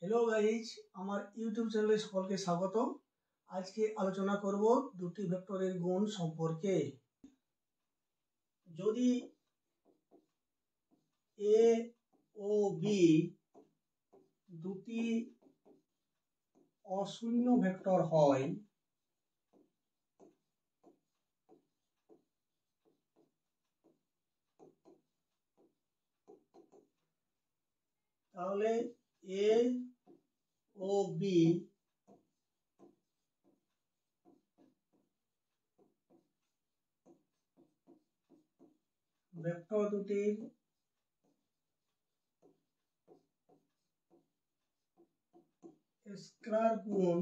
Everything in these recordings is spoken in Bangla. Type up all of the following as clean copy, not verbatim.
हेलो गाइज আমার ইউটিউব চ্যানেলে সকলকে স্বাগত। আজকে আলোচনা করব দুটি ভেক্টরের গুণ সম্পর্কে। যদি এ ও বি দুটি অশূন্য ভেক্টর হয় তাহলে এ ও বি ভেক্টর দুটির স্কেলার গুণ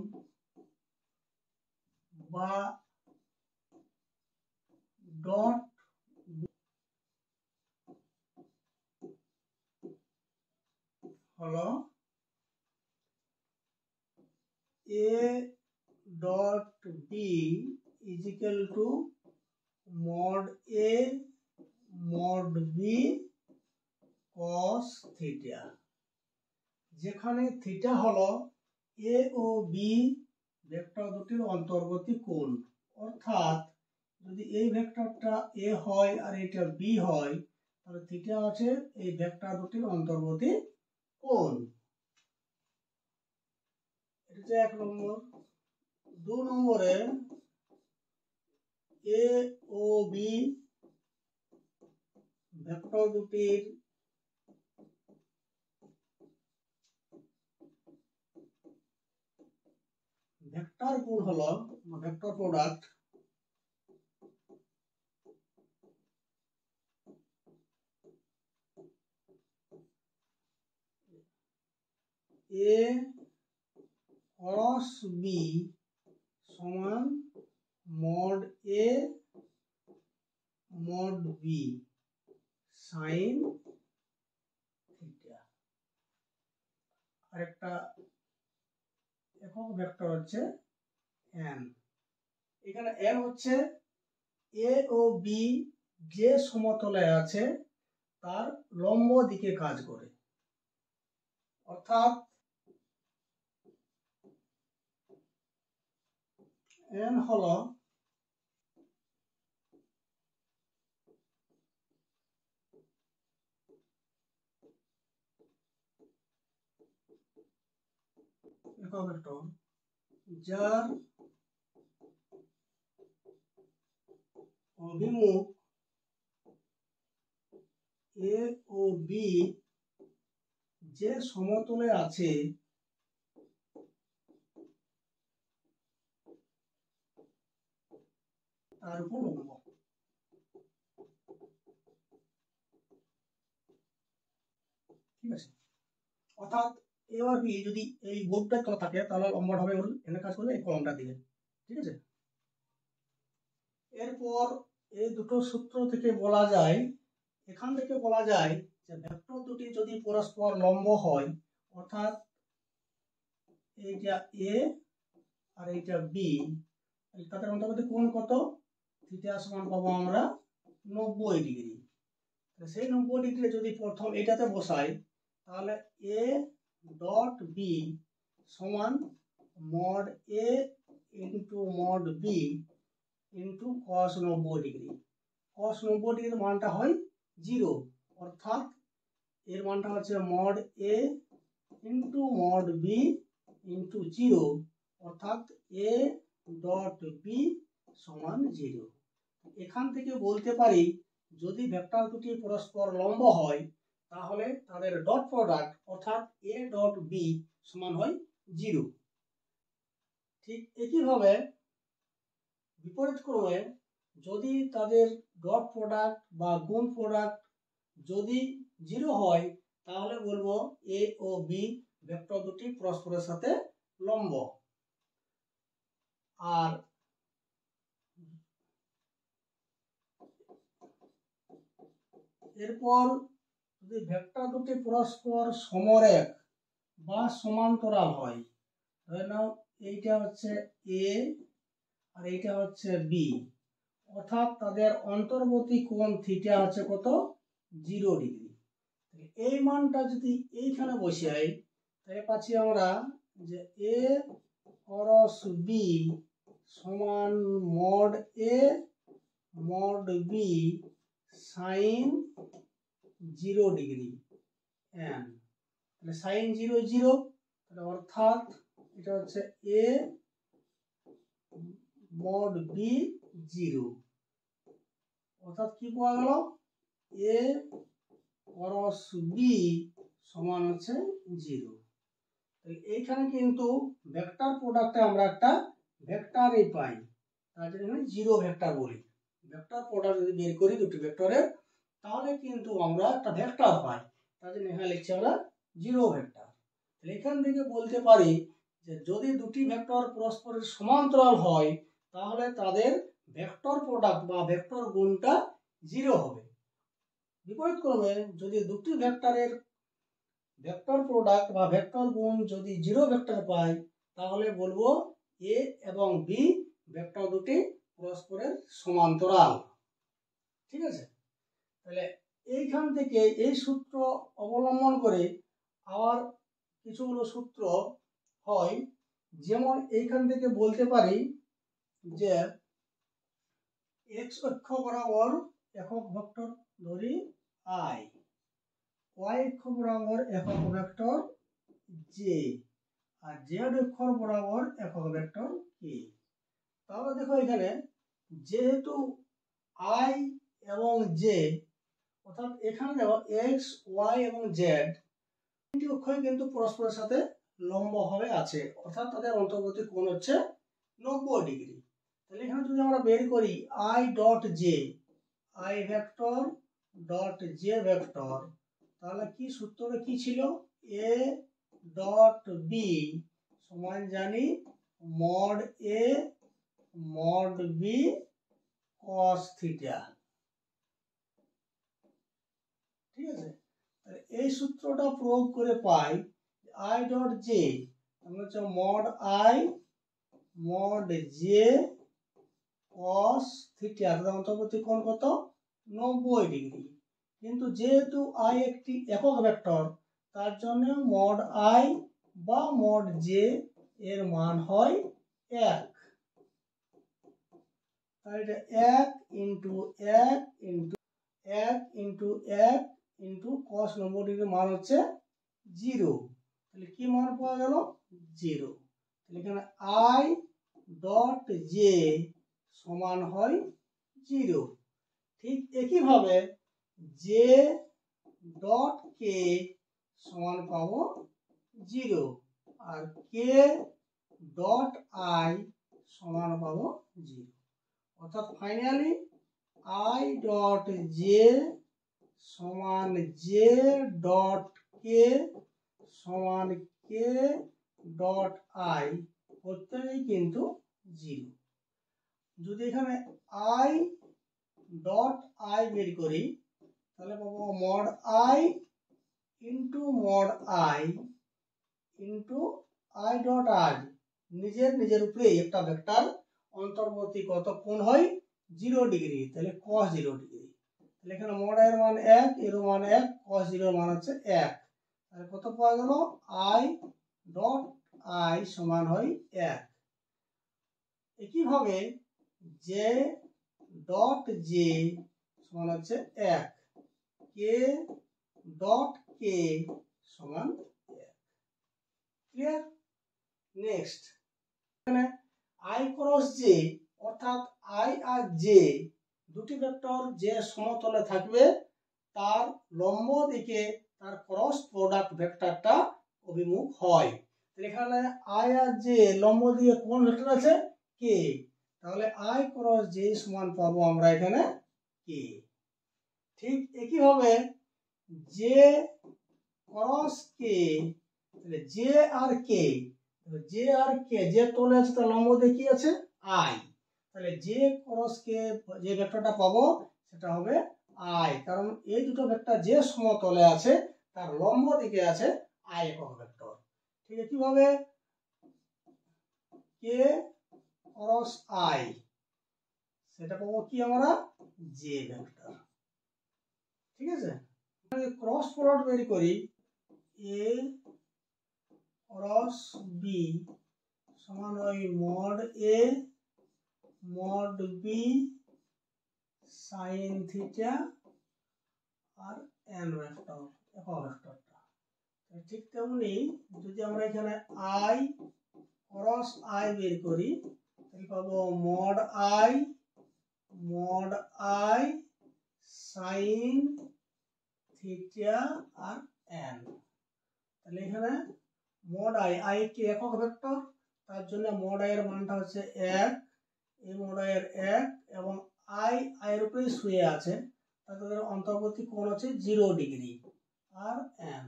বা ডট হলো A dot B is equal to mod A mod B cos theta, যেখানে থিটা হলো এ ও বি ভেক্টর দুটির অন্তর্বর্তী কোণ। অর্থাৎ যদি এই ভেক্টরটা এ হয় আর এটা বি হয় তাহলে থিটা আছে এই ভেক্টর দুটির অন্তর্বর্তী কোণ। এটা হচ্ছে 1 নম্বর। 2 নম্বরে এ ও বি ভেক্টর দুটির ভেক্টর গুণ হলো vector product A cross B সমান mod A mod B sine theta. আরেকটা একক ভেক্টর হচ্ছে n। এখানে n হচ্ছে এ ও বি যে সমতলে আছে তার লম্ব দিকে কাজ করে। অর্থাৎ n হলো একক ভেক্টর যার অভিমুখ এ ও বি যে সমতলে আছে তার উপর লম্ব। ঠিক আছে, অর্থাৎ এ আর বি যদি এই বোর্ডটা করা থাকে তাহলে লম্বটা হবে এখানে কাজ করবে এই কলমটার দিকে। ঠিক আছে, এরপর এই দুটো সূত্র থেকে বলা যায়, এখান থেকে বলা যায় যে ভেক্টর দুটি যদি পরস্পর লম্ব হয়, অর্থাৎ এইটা এ আর এইটা বি, তাদের মধ্যে কোণ কত? থিটা সমান পাবো আমরা 90 ডিগ্রি। সেই 90 ডিগ্রি যদি প্রথম এটাতে বসাই তাহলে এ ডট বি সমান mod A into mod B into cos 90 degree. Cos 90 ডিগ্রির মানটা হয় 0, অর্থাৎ এর মানটা হচ্ছে mod A into mod B into 0, অর্থাৎ এ ডট বি সমান 0। এখান থেকে বলতে পারি যদি ভেক্টর দুটি পরস্পর লম্ব হয় তাহলে তাদের ডট প্রোডাক্ট অর্থাৎ এ ডট বি সমান হয় 0। ঠিক একইভাবে বিপরীত ক্রমে যদি তাদের ডট প্রোডাক্ট বা গুণ প্রোডাক্ট যদি 0 হয় তাহলে বলবো এ ও বি ভেক্টর দুটি পরস্পরের সাথে লম্ব। আর এরপর যদি ভেক্টর দুটি পরস্পর সমরেখ বা সমান্তরাল হয়, ধরে নাও এইটা হচ্ছে এ আর এইটা হচ্ছে বি, অর্থাৎ তাদের অন্তর্বর্তী কোণ থিটা হচ্ছে কত? 0 ডিগ্রি। এই মানটা যদি এইখানে বসাই তাই পাচ্ছি আমরা যে এ ক্রস বি সমান mod A mod B sine 0 degree N. তাহলে সাইন 0 0, তাহলে অর্থাৎ এটা হচ্ছে এ মড বি 0, অর্থাৎ কি পাওয়া গেল এ ক্রস বি সমান হচ্ছে 0। এইখানে কিন্তু ভেক্টর প্রোডাক্টে আমরা একটা ভেক্টরই পাই, তার জন্য জিরো ভেক্টর বলি। ভেক্টর প্রোডাক্ট যদি বের করি দুটি ভেক্টরের, তাহলে কিন্তু আমরা একটা ভেক্টর পাই, তার জন্য এখানে লিখছি আমরা জিরো ভেক্টর। তাহলে এখান থেকে বলতে পারি যে যদি দুটি ভেক্টর পরস্পরের সমান্তরাল হয় তাহলে তাদের ভেক্টর প্রোডাক্ট বা ভেক্টর গুণটা জিরো হবে। বিপরীত ক্রমে যদি দুটি ভেক্টরের ভেক্টর প্রোডাক্ট বা ভেক্টর গুণ যদি জিরো ভেক্টর পাই তাহলে বলবো এ এবং বি ভেক্টর দুটি পরস্পরের সমান্তরাল। ঠিক আছে, তাহলে এইখান থেকে এই সূত্র অবলম্বন করে আবার কিছুগুলো সূত্র হয়, যেমন এইখান থেকে বলতে পারি যে এক্স অক্ষ বরাবর একক ভেক্টর ধরি আই, ওয়াই অক্ষ বরাবর একক ভেক্টর জে, আর জেড অক্ষ বরাবর একক ভেক্টর কে। তাহলে দেখো এখানে যেহেতু আই এবং জে, অর্থাৎ এখানে দেখো এক্স ওয়াই এবং জেড তিনটি অক্ষই কিন্তু পরস্পরের সাথে লম্বভাবে আছে, অর্থাৎ তাদের অন্তর্বর্তী কোণ হচ্ছে 90 ডিগ্রি। তাহলে এখানে যদি আমরা বের করি I dot J, I vector dot J vector, তাহলে কি সূত্রটা কি ছিল এ ডট বি সমান জানি mod A mod B cos theta. ঠিক আছে, এই সূত্রটা প্রয়োগ করে পাই আই ডট জে আমরা হচ্ছে mod I mod J cos theta, অন্তর্বর্তী কোণ কত 90 ডিগ্রি। কিন্তু যেহেতু আই একটি একক ভেক্টর তার জন্য মড আই বা মড জে এর মান হয় 1। তাহলে এটা 1 into 1 into 1 into 1 into cos 90 ডিগ্রির মান হচ্ছে 0। তাহলে কি মান পাওয়া গেল 0। তাহলে এখানে আই ডট জে সমান হয় 0। ঠিক একইভাবে জে ডট কে সমান পাবো 0, আর কে ডট আই সমান পাবো 0। অর্থাৎ ফাইনালি আই ডট জে সমান জে ডট কে সমান কে ডট আই প্রত্যেকেই কিন্তু 0। যদি এখানে আই ডট আই বের করি তাহলে পাবো mod I into mod I into I dot I, নিজের উপরে একটা ভেক্টর অন্তর্বর্তী কত কোণ হয় 0 ডিগ্রি, তাহলে cos 0 ডিগ্রি। তাহলে এখানে মড এর মান 1, এর মান 1, cos 0 এর মান হচ্ছে 1। তাহলে কত পাওয়া গেল আই ডট আই সমান হয় 1। একইভাবে জে ডট জে সমান হচ্ছে 1, কে ডট কে সমান 1। ক্লিয়ার? নেক্সট এখানে আই ক্রস জে, অর্থাৎ আই আর জে দুটি ভেক্টর যে সমতলে থাকবে তার লম্ব দিকে তার ক্রস প্রোডাক্ট ভেক্টরটা অভিমুখ হয়। তাহলে এখানে আই আর জে লম্ব দিয়ে কোন ভেক্টর আছে কে, তাহলে আই ক্রস জে সমান পাবো আমরা এখানে কে। ঠিক একইভাবে জে ক্রস কে, তাহলে জে আর কে, জে আর কে যে তলে আছে তার লম্ব দিয়ে কি আছে আই, তাহলে জে ক্রস কে যে ভেক্টরটা পাবো সেটা হবে আই, কারণ এই দুটো ভেক্টর যে সমতলে আছে তার লম্ব দিকে আছে আই একক ভেক্টর। ঠিক আছে, কিভাবে কে ক্রস আই সেটা পাবো কি আমরা জে ভেক্টর। ঠিক আছে, ক্রস প্রোডাক্ট বের করি এ ক্রস বি সমান হয় mod A mod B sine theta আর এন ভেক্টর একক ভেক্টরটা। ঠিক তেমনি যদি আমরা এখানে আই ক্রস আই বের করি তাহলে পাবো মড আই সাইন থিটা আর এন। তাহলে এখানে মড আই একটি একক ভেক্টর, তার জন্য মড আই এর মানটা হচ্ছে 1, এই মড আই এর 1 এবং আই এর উপরে শুয়ে আছে, তাদের অন্তর্বর্তী কোণ হচ্ছে 0 ডিগ্রি আর এন।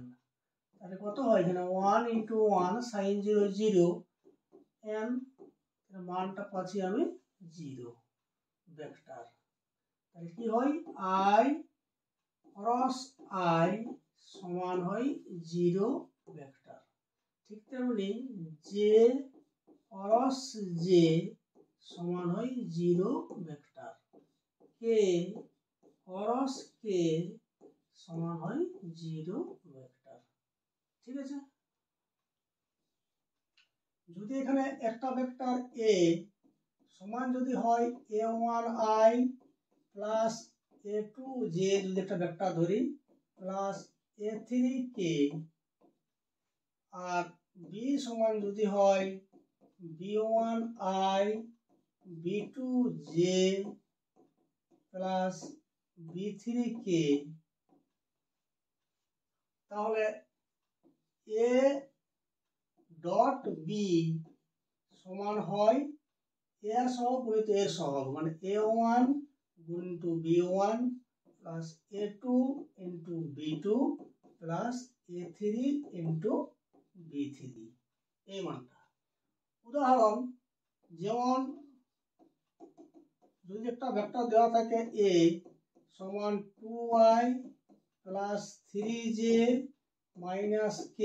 তাহলে কত হয় এখানে 1 × 1 sin 0 0 এন, মানটা পাচ্ছি আমি 0 ভেক্টর। তাহলে কি হয় আই ক্রস আই সমান হয় 0 ভেক্টর। ঠিক তেমনি জে ক্রস জে সমান হয় 0 ভেক্টর। কে ক্রস কে সমান হয় 0 ভেক্টর। ঠিক আছে, যদি এখানে একটা ভেক্টর এ সমান যদি হয় a1i প্লাস a2j যদি একটা ভেক্টর ধরি প্লাস a3k, আর বি সমান যদি হয় b1i b2j প্লাস b3k, তাহলে a ডট বি সমান হয় এ এর সহগ গুণিত এর সহগ, মানে a1 গুণিত b1 plus a2 into b2 plus a3 into b3, এই মানটা। উদাহরণ যেমন যদি একটা ভেক্টর দেওয়া থাকে a সমান 2i plus 3j minus k,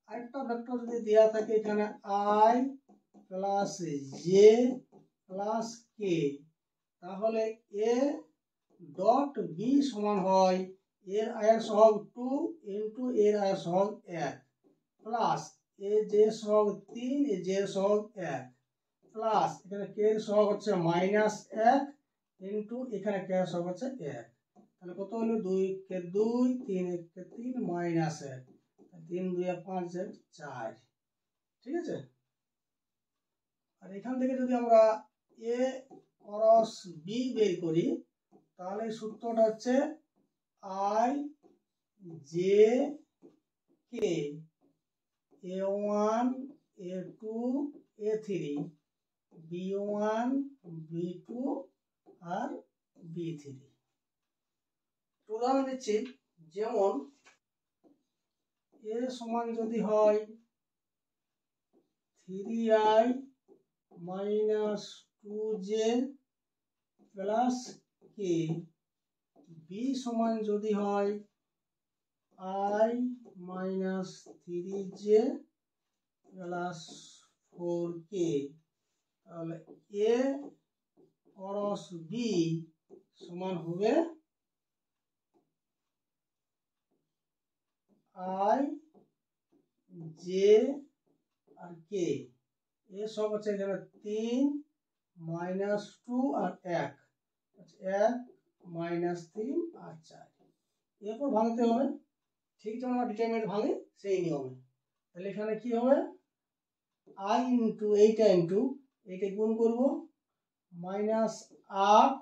আরেকটা ভেক্টর যদি দেওয়া থাকে এখানে i প্লাস জে প্লাস কে, তাহলে এ ডট বি সমান হয় এর আয়ের সহগ 2 ইন্টু এর আয়ের সহগ 1 প্লাস এ জে সহগ 3 এ জে সহগ 1 প্লাস এখানে কে এর সহগ হচ্ছে মাইনাস 1 ইন্টু এখানে কে এর সহগ হচ্ছে 1। তাহলে কত হলো 2 কে 2 3 কে 3 মাইনাস 1, 3 2 5 4। ঠিক আছে, আর এখান থেকে যদি আমরা এ ক্রস বি বের করি তাহলে সূত্রটা হচ্ছে I J K a1 a2 a3 b1 b2 R b3। উদাহরণ দিচ্ছি, যেমন এ সমান যদি হয় 3i মাইনাস 2j প্লাস কে, বি সমান যদি হয় i minus 3j plus 4k, তাহলে এ ক্রস বি সমান হবে i জে আর কে, এ সব হচ্ছে এখানে 3 মাইনাস 2 আর 1 মাইনাস 3 আর 4, এরপর ভাঙতে হবে ঠিক যেমন আমরা ডিটারমিনেন্ট ভাঙি সেই নিয়মে। তাহলে এখানে কি হবে i ইন্টু এইটা গুণ করব মাইনাস 8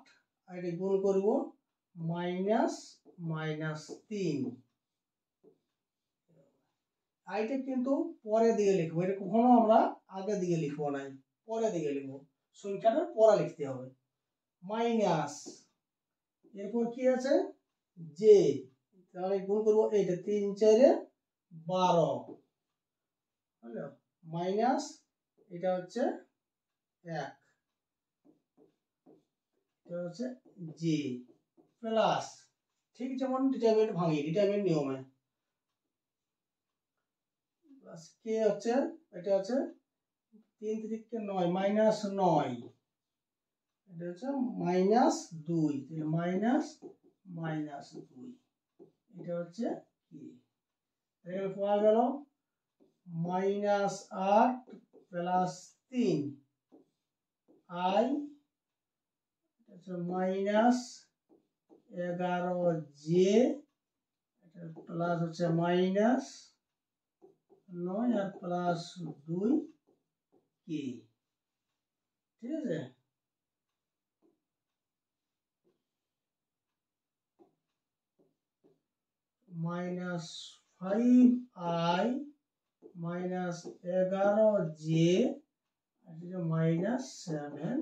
আর এটা গুণ করব মাইনাস 3। আইটা কিন্তু পরে দিকে লিখবো, এটা কখনো আমরা আগে দিকে লিখবো না, পরে দিকে লিখবো, সংখ্যাটা পরে লিখতে হবে। মাইনাস এরপর কি আছে জে, তাহলে গুণ করবো এইটা 3 4 12, বুঝলো, মাইনাস এটা হচ্ছে 1, এটা হচ্ছে জি প্লাস ঠিক যেমন ডিটারমিনেন্ট ভাঙি ডিটারমিনেন্ট নিয়মে প্লাস কে হচ্ছে এটা হচ্ছে 3 3 কে 9 মাইনাস 9, এটা হচ্ছে মাইনাস 2, তাহলে মাইনাস 2, এটা হচ্ছে কি এখানে পাওয়া গেল -8 প্লাস 3 I -11j প্লাস হচ্ছে -9 আর প্লাস 2 k, ঠিক আছে। -5i -11j -7k,